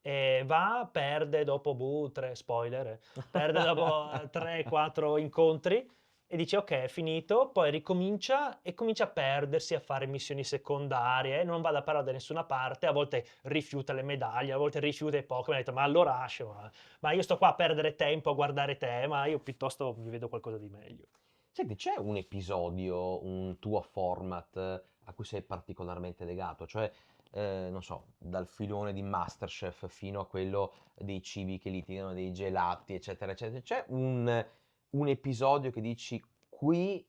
e va, perde dopo, 3 spoiler, perde dopo 3, 4 incontri e dici: "Okay, è finito", poi ricomincia e comincia a perdersi, a fare missioni secondarie, non va da però da nessuna parte, a volte rifiuta le medaglie, a volte rifiuta i Pokémon, ho detto: "Ma allora lascio, ma io sto qua a perdere tempo a guardare te, ma io piuttosto mi vedo qualcosa di meglio". Senti, c'è un episodio, un tuo format a cui sei particolarmente legato? Cioè, non so, dal filone di MasterChef fino a quello dei cibi che litigano, dei gelati, eccetera, eccetera. C'è un episodio che dici, qui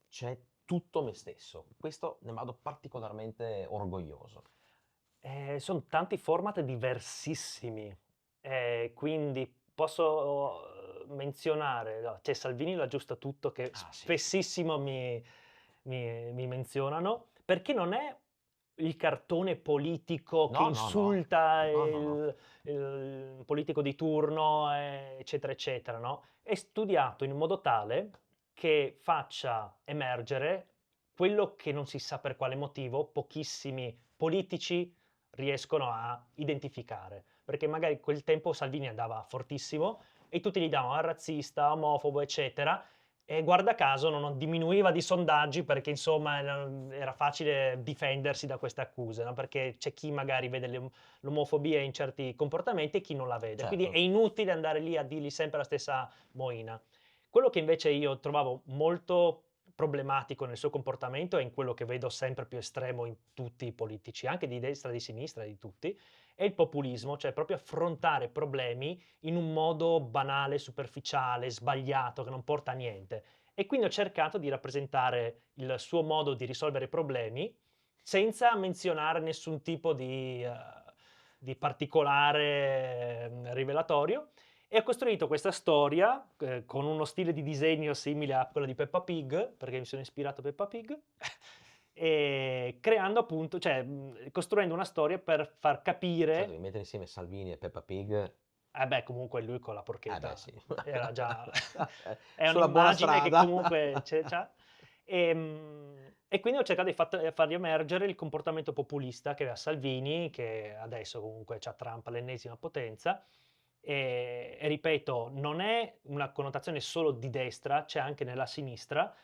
c'è tutto me stesso. Questo ne vado particolarmente orgoglioso. Son tanti format diversissimi, quindi posso menzionare, no, c'è Salvini l'Aggiustatutto che Ah sì. spessissimo mi menzionano, perché non è il cartone politico che No, no, no. insulta No, no, no. il politico di turno, eccetera, eccetera, no, è studiato in modo tale che faccia emergere quello che non si sa per quale motivo pochissimi politici riescono a identificare. Perché magari quel tempo Salvini andava fortissimo e tutti gli davano: "Ah, razzista, omofobo", eccetera, e guarda caso non diminuiva di sondaggi perché insomma era facile difendersi da queste accuse, no, perché c'è chi magari vede l'omofobia in certi comportamenti e chi non la vede. Quindi è Certo. inutile andare lì a dirgli sempre la stessa moina. Quello che invece io trovavo molto problematico nel suo comportamento, e in quello che vedo sempre più estremo in tutti i politici, anche di destra, di sinistra, di tutti, è il populismo, cioè proprio affrontare problemi in un modo banale, superficiale, sbagliato, che non porta a niente. E quindi ho cercato di rappresentare il suo modo di risolvere i problemi senza menzionare nessun tipo di particolare rivelatorio, e ho costruito questa storia con uno stile di disegno simile a quello di Peppa Pig, perché mi sono ispirato a Peppa Pig, e creando appunto, cioè costruendo una storia per far Cioè, capire. devi mettere insieme Salvini e Peppa Pig. Eh beh, comunque lui con la Eh beh, porchetta sì. era già è Sulla buona un'immagine che strada. comunque c'ha. E quindi ho cercato di far riemergere il comportamento populista che aveva Salvini, che adesso comunque c'ha Trump all'ennesima potenza, e ripeto, non è una connotazione solo di destra, c'è anche nella sinistra,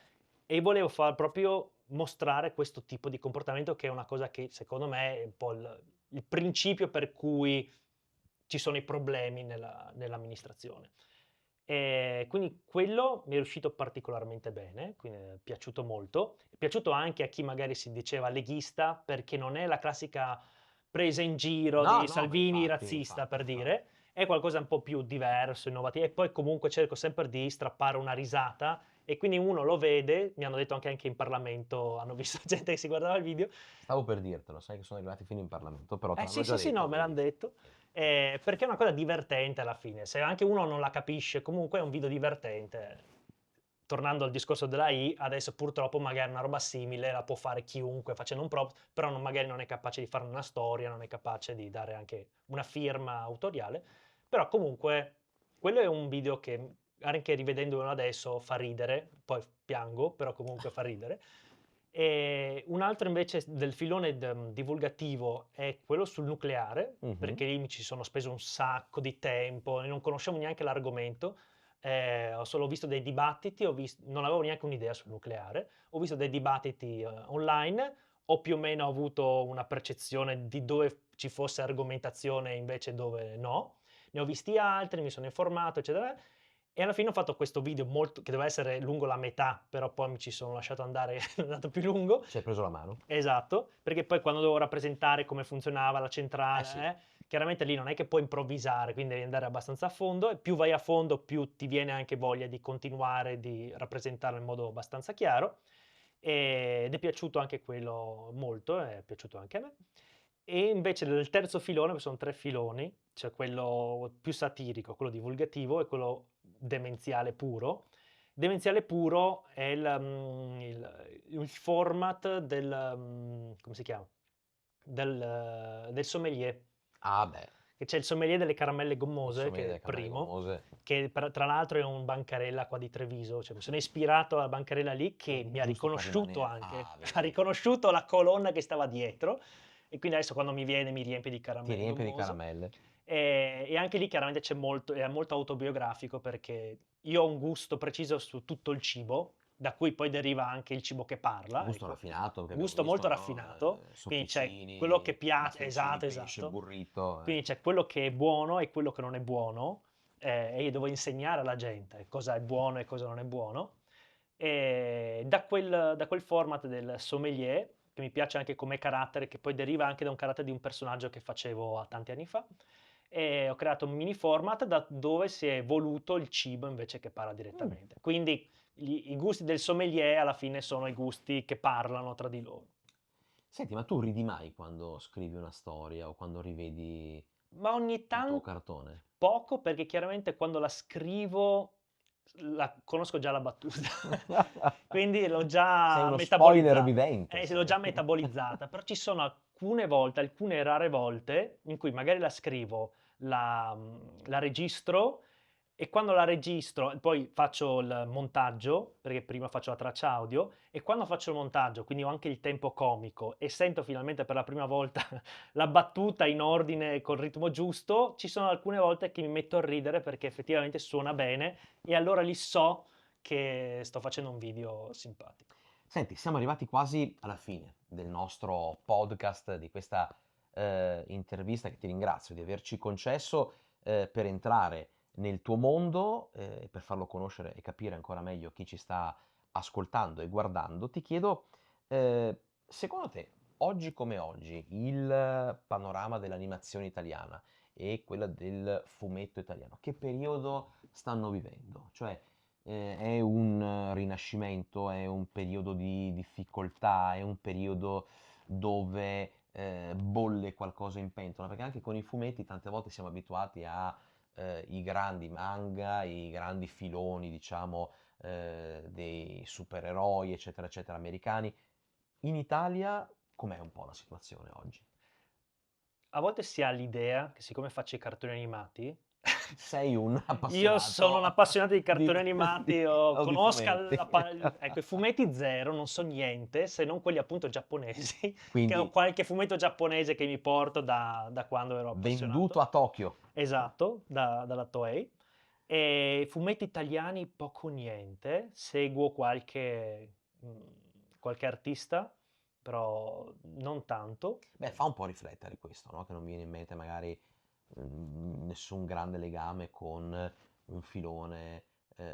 e volevo far proprio mostrare questo tipo di comportamento, che è una cosa che secondo me è un po' il principio per cui ci sono i problemi nell'amministrazione. Quindi quello mi è riuscito particolarmente bene, quindi è piaciuto molto. È piaciuto anche a chi magari si diceva leghista, perché non è la classica presa in giro No, di no, ma Salvini infatti, razzista, infatti, per infatti. dire, è qualcosa un po' più diverso, innovativo, e poi comunque cerco sempre di strappare una risata, e quindi uno lo vede, mi hanno detto anche in Parlamento, hanno visto gente che si guardava il video. Stavo per dirtelo, sai che sono arrivati fino in Parlamento, però te Eh l'hanno sì, già sì, sì, detto, no, me l'han quindi detto, niente. perché è una cosa divertente alla fine, se anche uno non la capisce, comunque è un video divertente. Tornando al discorso della AI, adesso purtroppo magari una roba simile la può fare chiunque facendo un prompt, però magari non è capace di fare una storia, non è capace di dare anche una firma autoriale, però comunque quello è un video che anche rivedendolo adesso fa ridere, poi piango, però comunque fa ridere. E un altro invece del filone divulgativo è quello sul nucleare, Mhm. perché lì mi ci sono speso un sacco di tempo e non conoscevo neanche l'argomento. Ho solo visto dei dibattiti, non avevo neanche un'idea sul nucleare, ho visto dei dibattiti online, ho più o meno avuto una percezione di dove ci fosse argomentazione e invece dove no. Ne ho visti altri, mi sono informato, eccetera. E alla fine ho fatto questo video molto, che doveva essere lungo la metà, però poi mi ci sono lasciato andare, è andato più lungo. Ci hai preso la mano? Esatto, perché poi quando dovevo rappresentare come funzionava la Eh sì. centrale, chiaramente lì non è che puoi improvvisare, quindi devi andare abbastanza a fondo, e più vai a fondo, più ti viene anche voglia di continuare, di rappresentarlo in modo abbastanza chiaro. Ed è piaciuto anche quello molto, è piaciuto anche a me. E invece del terzo filone, sono tre filoni, c'è quello più satirico, quello divulgativo, e quello demenziale puro. Demenziale puro è il format come si chiama? Del sommelier. Ah beh, Che c'è il sommelier delle caramelle il gommose, che sommelier è delle il caramelle primo, gommose, che tra l'altro è un bancarella qua di Treviso, cioè mi sono ispirato alla bancarella lì, che mi ha giusto per riconosciuto rimanere. anche, Ah, ha vedi, riconosciuto la colonna che stava dietro, e quindi adesso quando mi viene mi riempie di ti caramelle riempie di gommose. caramelle. E anche lì chiaramente è molto autobiografico, perché io ho un gusto preciso su tutto il cibo, da cui poi deriva anche il cibo che parla, Gusto ecco. raffinato che abbiamo Gusto visto, molto no? raffinato, quindi c'è quello che Sofficini, piace, bastoncini, esatto, pesce, esatto. burrito. Quindi c'è quello che è buono e quello che non è buono, e io devo insegnare alla gente cosa è buono e cosa non è buono. E da quel format del sommelier, che mi piace anche come carattere, che poi deriva anche da un carattere di un personaggio che facevo a tanti anni fa, e ho creato un mini format da dove si è evoluto il cibo invece che parla Mm. direttamente. Quindi i gusti del sommelier alla fine sono i gusti che parlano tra di loro. Senti, ma tu ridi mai quando scrivi una storia o quando rivedi Ma ogni il tuo tanto cartone? poco, perché chiaramente quando la scrivo la conosco già la battuta, quindi l'ho Sei già uno spoiler metabolizzata. vivente, Sì, l'ho sei. già metabolizzata, però ci sono alcune volte, alcune rare volte, in cui magari la scrivo, la registro, e quando la registro poi faccio il montaggio, perché prima faccio la traccia audio, e quando faccio il montaggio, quindi ho anche il tempo comico e sento finalmente per la prima volta la battuta in ordine col ritmo giusto, ci sono alcune volte che mi metto a ridere perché effettivamente suona bene, e allora lì so che sto facendo un video simpatico. Senti, siamo arrivati quasi alla fine del nostro podcast, di questa intervista che ti ringrazio di averci concesso per entrare nel tuo mondo e per farlo conoscere e capire ancora meglio chi ci sta ascoltando e guardando. Ti chiedo, secondo te, oggi come oggi, il panorama dell'animazione italiana e quella del fumetto italiano, che periodo stanno vivendo? Cioè, è un rinascimento, è un periodo di difficoltà, è un periodo dove bolle qualcosa in pentola, perché anche con i fumetti tante volte siamo abituati a i grandi manga, i grandi filoni, diciamo, dei supereroi, eccetera, eccetera, americani. In Italia com'è un po' la situazione oggi? A volte si ha l'idea che siccome faccio i cartoni animati, Sei un io sono un appassionato appassionato di di cartoni animati o o di conosca fumetti. ecco, i fumetti 0, non so niente, se non quelli appunto giapponesi, che ho Quindi qualche fumetto giapponese che mi porto da quando ero venduto appassionato. a Tokyo. Esatto, dalla Toei. E fumetti italiani poco niente, seguo qualche artista, però non tanto. Beh, fa un po' riflettere questo, no? Che non viene in mente magari nessun grande legame con un filone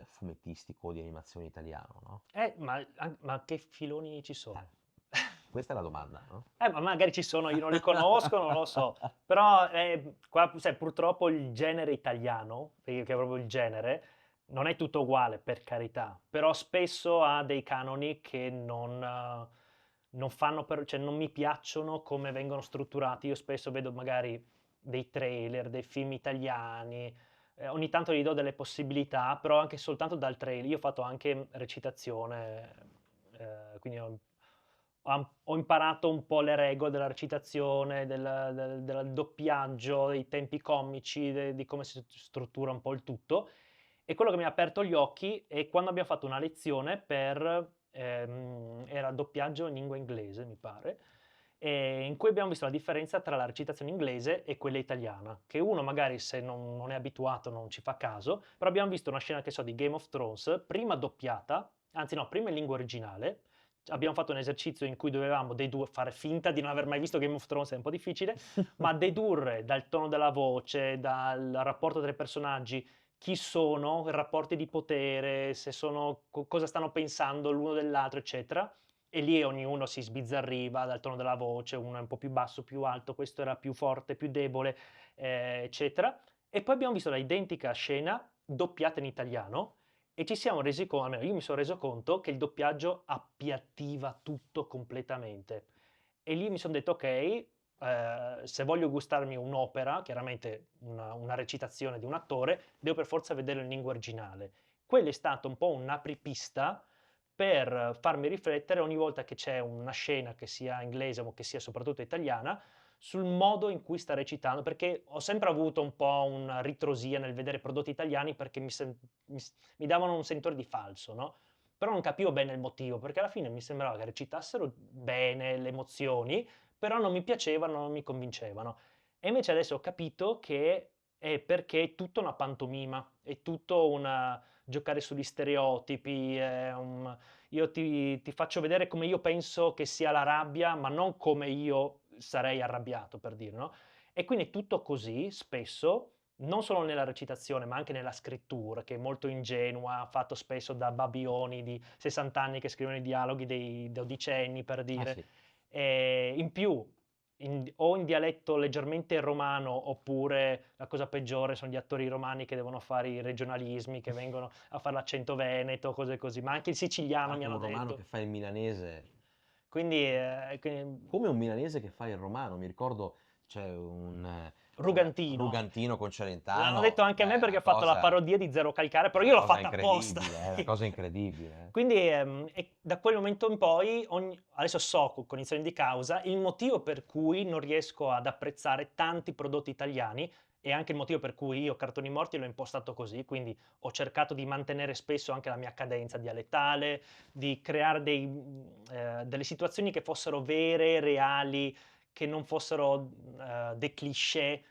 fumettistico di animazione italiano, no? Ma che filoni ci Eh, sono? questa è la domanda, no? Ma magari ci sono, io non li conosco, non lo so. Però, qua sai purtroppo il genere italiano, che è proprio il genere, non è tutto uguale, per carità, però spesso ha dei canoni che non fanno cioè non mi piacciono come vengono strutturati. Io spesso vedo magari dei trailer, dei film italiani, ogni tanto gli do delle possibilità, però anche soltanto dal trailer. Io ho fatto anche recitazione, quindi ho imparato un po' le regole della recitazione, del doppiaggio, dei tempi comici, di come si struttura un po' il tutto. E quello che mi ha aperto gli occhi è quando abbiamo fatto una lezione era doppiaggio in lingua inglese, mi pare, in cui abbiamo visto la differenza tra la recitazione inglese e quella italiana, che uno magari se non è abituato non ci fa caso, però abbiamo visto una scena, che so, di Game of Thrones, prima doppiata, anzi no, prima in lingua originale. Abbiamo fatto un esercizio in cui dovevamo fare finta di non aver mai visto Game of Thrones, è un po' difficile, ma dedurre dal tono della voce, dal rapporto tra i personaggi, chi sono, rapporti di potere, se sono, cosa stanno pensando l'uno dell'altro, eccetera. E lì ognuno si sbizzarriva dal tono della voce, uno è un po' più basso, più alto, questo era più forte, più debole, eccetera. E poi abbiamo visto la identica scena doppiata in italiano e ci siamo resi conto, almeno io mi sono reso conto, che il doppiaggio appiattiva tutto completamente. E lì mi son detto: "Okay, se voglio gustarmi un'opera, chiaramente una recitazione di un attore, devo per forza vederlo in lingua originale." Quello è stato un po' un apripista per farmi riflettere ogni volta che c'è una scena, che sia inglese o che sia soprattutto italiana, sul modo in cui sta recitando, perché ho sempre avuto un po' una ritrosia nel vedere prodotti italiani perché mi davano un sentore di falso, no, però non capivo bene il motivo, perché alla fine mi sembrava che recitassero bene le emozioni, però non mi piacevano, non mi convincevano. E invece adesso ho capito che è perché è tutta una pantomima, è tutto una giocare sugli stereotipi, è io ti faccio vedere come io penso che sia la rabbia, ma non come io sarei arrabbiato, per dire, no, e quindi è tutto così spesso, non solo nella recitazione, ma anche nella scrittura, che è molto ingenua, fatto spesso da babbioni di 60 anni che scrivono i dialoghi dei dodicenni, per Eh dire. sì. In più, o in dialetto leggermente romano, oppure la cosa peggiore sono gli attori romani che devono fare i regionalismi, che vengono a fare l'accento veneto, cose così, ma anche il siciliano mi Anche hanno un romano che detto. fa il milanese. Quindi, Come un milanese che fa il romano, mi ricordo c'è un Rugantino. Rugantino con L'hanno detto Celentano, anche a me beh, perché ho fatto la parodia di Zero Calcare, è però una io l'ho cosa fatta apposta. incredibile, è una cosa incredibile. Quindi, e da quel momento in poi, adesso so con cognizione di causa il motivo per cui non riesco ad apprezzare tanti prodotti italiani e anche il motivo per cui io Cartoni Morti l'ho impostato così, quindi ho cercato di mantenere spesso anche la mia cadenza dialettale, di creare delle situazioni che fossero vere, reali, che non fossero dei cliché.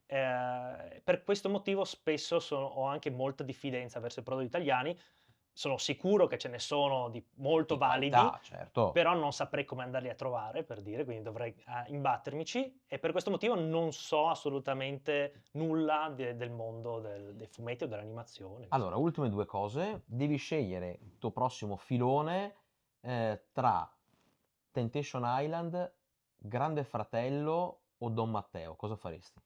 Per questo motivo spesso ho anche molta diffidenza verso i prodotti italiani. Sono sicuro che ce ne sono di molto Di validi, qualità, certo. però non saprei come andarli a trovare, per dire, quindi dovrei imbattermici e per questo motivo non so assolutamente nulla del mondo dei fumetti o dell'animazione, Allora, insomma. ultime due cose. Devi scegliere il tuo prossimo filone tra Temptation Island, Grande Fratello o Don Matteo. Cosa faresti?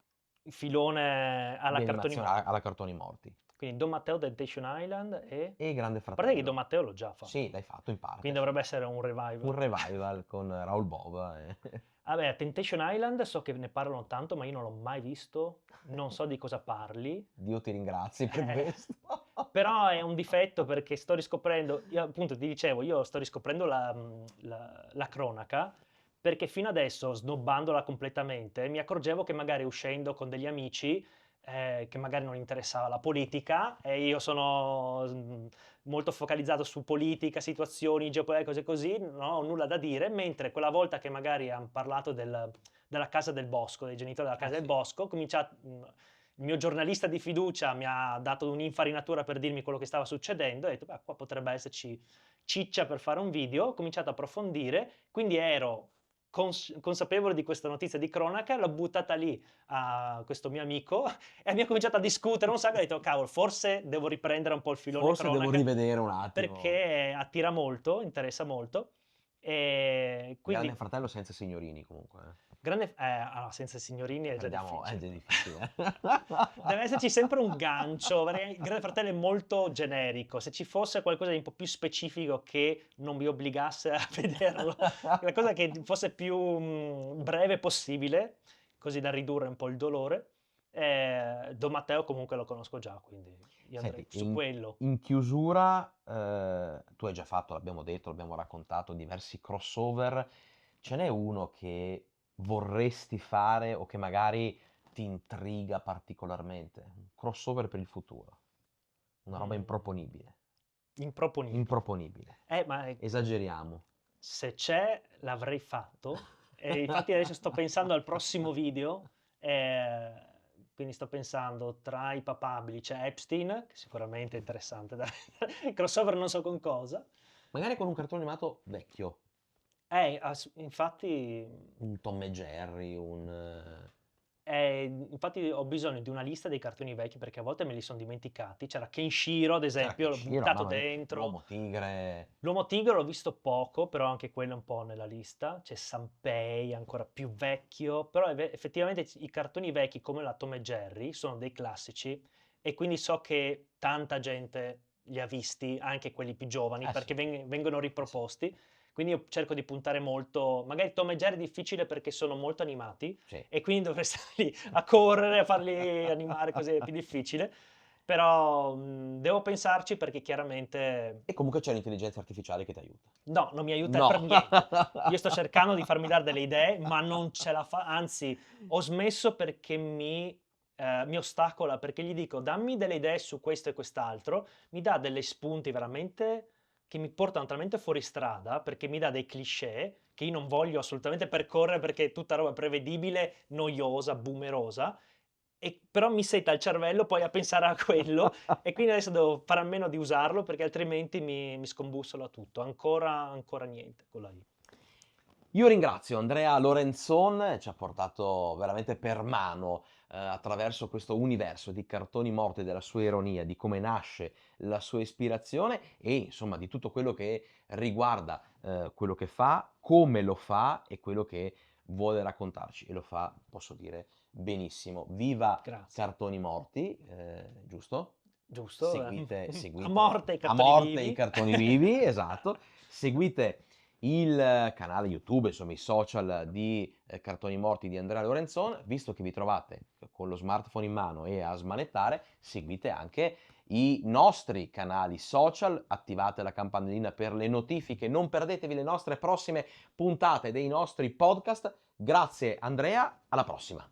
Filone Di alla Cartoni animazione Morti. alla cartoni morti. Quindi Don Matteo, Temptation Island e Grande A parte che Fratello. Don Matteo l'ho già fatto. Sì, l'hai fatto in parte. Quindi dovrebbe essere un revival. Un revival con Raoul Bova. Vabbè, Temptation Island so che ne parlano tanto, ma io non l'ho mai visto, non so di cosa parli. Dio ti ringrazi per questo. Però è un difetto perché sto riscoprendo, io appunto ti dicevo, io sto riscoprendo la cronaca, perché fino adesso, snobbandola completamente, mi accorgevo che magari uscendo con degli amici, che magari non interessava la politica, e io sono molto focalizzato su politica, situazioni, geopolitiche, cose così, non ho nulla da dire, mentre quella volta che magari hanno parlato della Casa del Bosco, dei genitori della Casa del sì. Bosco, ho cominciato... Il mio giornalista di fiducia mi ha dato un'infarinatura per dirmi quello che stava succedendo e ho detto, beh, qua potrebbe esserci ciccia per fare un video. Ho cominciato a approfondire, quindi ero consapevole di questa notizia di cronaca, l'ho buttata lì a questo mio amico e abbiamo cominciato a discutere un sacco, ho detto, cavolo, forse devo riprendere un po' il filone Forse devo cronaca, rivedere un attimo. perché attira molto, interessa molto. E quindi Grande Fratello senza signorini comunque. allora, senza signorini è già È già difficile. difficile. Deve esserci sempre un gancio, perché il Grande Fratello è molto generico. Se ci fosse qualcosa di un po' più specifico che non mi obbligasse a vederlo, la cosa che fosse più breve possibile, così da ridurre un po' il dolore. Don Matteo comunque lo conosco già, quindi io andrei Senti, su quello. in chiusura, tu hai già fatto, l'abbiamo detto, l'abbiamo raccontato, diversi crossover. Ce n'è uno che vorresti fare o che magari ti intriga particolarmente? Un crossover per il futuro. Una roba improponibile. Improponibile. Improponibile. Ma Esageriamo. se c'è, l'avrei fatto. E infatti adesso sto pensando al prossimo video. Quindi sto pensando tra i papabili c'è Epstein, che sicuramente è interessante da crossover non so con cosa. Magari con un cartone animato vecchio. Infatti, Un Tom e Jerry, infatti ho bisogno di una lista dei cartoni vecchi perché a volte me li sono dimenticati. C'era Kenshiro, ad esempio, l'ho Kenshiro, buttato mamma mia, dentro. L'Uomo Tigre. L'Uomo Tigre l'ho visto poco, però anche quello è un po' nella lista. C'è Sanpei, ancora più vecchio, però effettivamente i cartoni vecchi come la Tom e Jerry sono dei classici e quindi so che tanta gente li ha visti, anche quelli più giovani, perché Sì. vengono riproposti. Quindi io cerco di puntare molto, magari Tom e Jerry è difficile perché sono molto animati Sì. e quindi dovrei stare lì a correre, a farli animare, così è più difficile. Però devo pensarci perché chiaramente E comunque c'è l'intelligenza artificiale che ti aiuta. no, non mi aiuta No. per niente. Io sto cercando di farmi dare delle idee, ma non ce la fa. Anzi, ho smesso perché mi ostacola, perché gli dico dammi delle idee su questo e quest'altro, mi dà degli spunti veramente che mi portano talmente fuori strada, perché mi dà dei cliché che io non voglio assolutamente percorrere perché è tutta roba prevedibile, noiosa, boomerosa, però mi seta il cervello poi a pensare a quello e quindi adesso devo fare a meno di usarlo perché altrimenti mi scombussola tutto. Ancora niente con la I. Io ringrazio Andrea Lorenzon, ci ha portato veramente per mano attraverso questo universo di cartoni morti, della sua ironia, di come nasce la sua ispirazione e insomma di tutto quello che riguarda quello che fa, come lo fa e quello che vuole raccontarci e lo fa, posso dire, benissimo. Viva Grazie. Cartoni Morti, giusto? Giusto? Seguite A morte i a cartoni morte vivi. i cartoni vivi, esatto. Seguite il canale YouTube, insomma i social di Cartoni Morti di Andrea Lorenzon. Visto che vi trovate con lo smartphone in mano e a smanettare, seguite anche i nostri canali social, attivate la campanellina per le notifiche, non perdetevi le nostre prossime puntate dei nostri podcast. Grazie Andrea, alla prossima!